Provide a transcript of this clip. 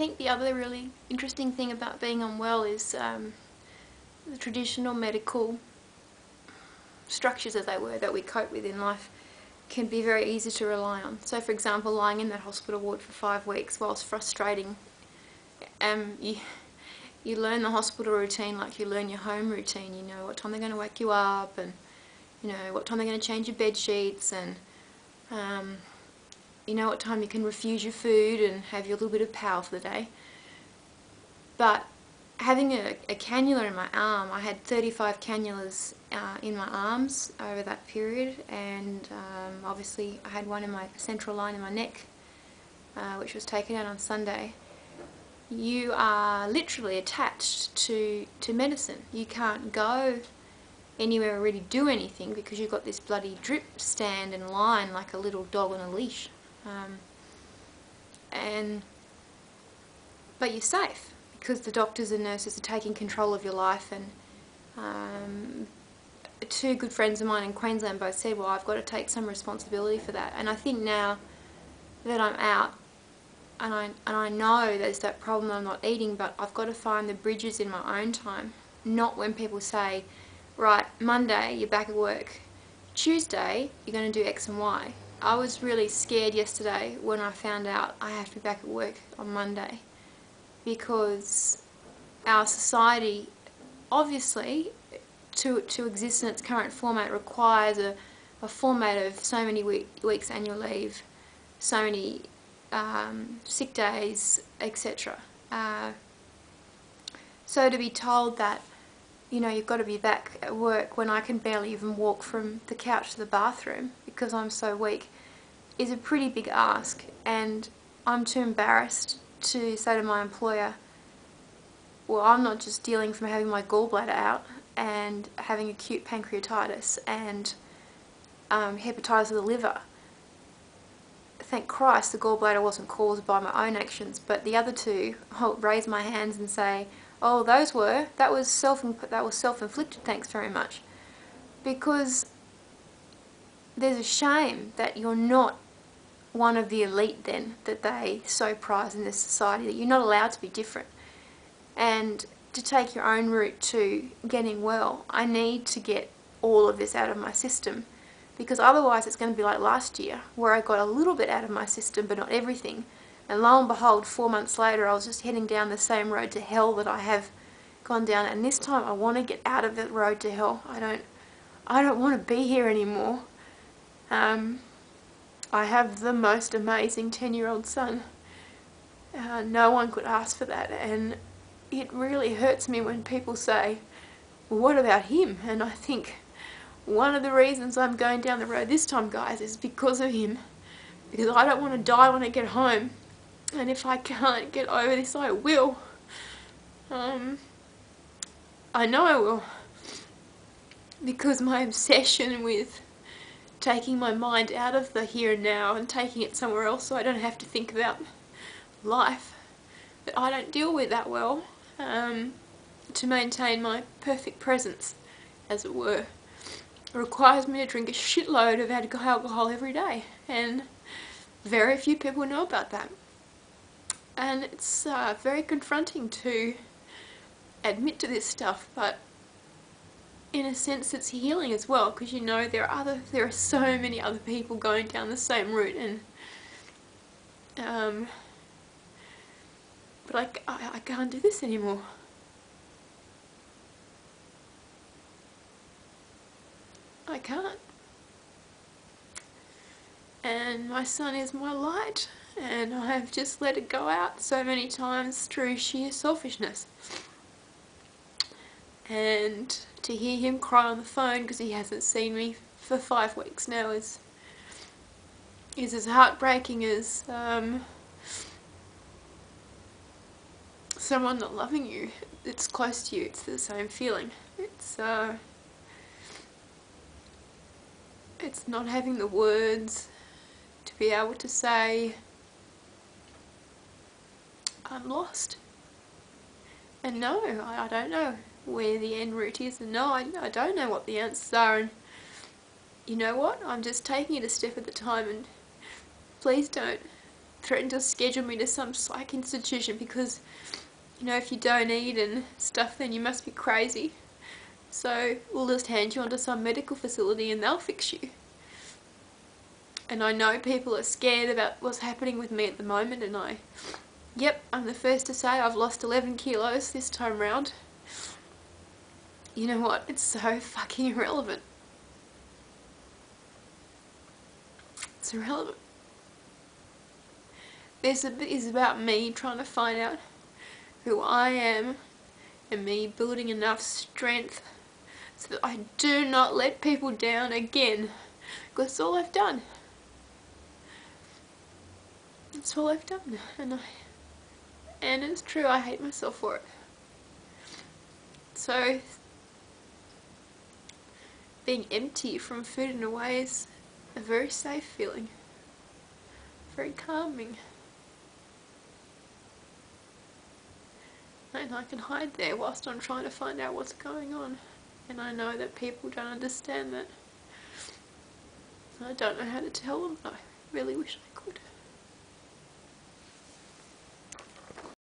think the other really interesting thing about being unwell is the traditional medical structures, as they were, that we cope with in life can be very easy to rely on. So for example, lying in that hospital ward for 5 weeks, whilst frustrating, you learn the hospital routine like you learn your home routine. You know what time they're going to wake you up, and you know what time they're going to change your bed sheets, and you know what time you can refuse your food and have your little bit of power for the day. But having a cannula in my arm, I had 35 cannulas in my arms over that period, and obviously I had one in my central line in my neck, which was taken out on Sunday. You are literally attached to medicine. You can't go anywhere or really do anything because you've got this bloody drip stand and line like a little dog on a leash. But you're safe because the doctors and nurses are taking control of your life. And two good friends of mine in Queensland both said, well, I've got to take some responsibility for that. And I think now that I'm out, and I know there's that problem, I'm not eating, but I've got to find the bridges in my own time. Not when people say, right, Monday you're back at work, Tuesday you're going to do X and Y. I was really scared yesterday when I found out I have to be back at work on Monday, because our society, obviously, to exist in its current format, requires a format of so many weeks annual leave, so many sick days, etc. So to be told that, you know, you've got to be back at work when I can barely even walk from the couch to the bathroom because I'm so weak, is a pretty big ask. And I'm too embarrassed to say to my employer, well, I'm not just dealing from having my gallbladder out and having acute pancreatitis and hepatitis of the liver. Thank Christ the gallbladder wasn't caused by my own actions, but the other two, I'll raise my hands and say, oh, that was self-inflicted, thanks very much. Because there's a shame that you're not one of the elite then, that they so prize in this society, that you're not allowed to be different. And to take your own route to getting well, I need to get all of this out of my system, because otherwise it's going to be like last year, where I got a little bit out of my system but not everything. And lo and behold, 4 months later I was just heading down the same road to hell that I have gone down, and this time I want to get out of the road to hell. I don't want to be here anymore. I have the most amazing 10-year-old son. No one could ask for that, and it really hurts me when people say, well, what about him? And I think one of the reasons I'm going down the road this time, guys, is because of him. Because I don't want to die when I get home. And if I can't get over this, I will. I know I will. Because my obsession with taking my mind out of the here and now and taking it somewhere else so I don't have to think about life that I don't deal with that well, to maintain my perfect presence, as it were, requires me to drink a shitload of alcohol every day, and very few people know about that. And it's very confronting to admit to this stuff, but in a sense it's healing as well, because you know there are so many other people going down the same route, and but I can't do this anymore. I can't. And my son is my light, and I have just let it go out so many times through sheer selfishness. And to hear him cry on the phone because he hasn't seen me for 5 weeks now is as heartbreaking as someone not loving you. It's close to you. It's the same feeling. It's not having the words to be able to say, I'm lost. And no, I don't know where the end route is, and no, I don't know what the answers are, and you know what? I'm just taking it a step at a time, and please don't threatened to schedule me to some psych institution because, you know, if you don't eat and stuff, then you must be crazy. So we'll just hand you onto some medical facility and they'll fix you. And I know people are scared about what's happening with me at the moment, and yep, I'm the first to say I've lost 11 kilos this time round. You know what? It's so fucking irrelevant. It's irrelevant. This is about me trying to find out who I am and me building enough strength so that I do not let people down again. Because that's all I've done. That's all I've done. And it's true, I hate myself for it. So, being empty from food in a way is a very safe feeling. Very calming. And I can hide there whilst I'm trying to find out what's going on. And I know that people don't understand that. I don't know how to tell them, but I really wish I could.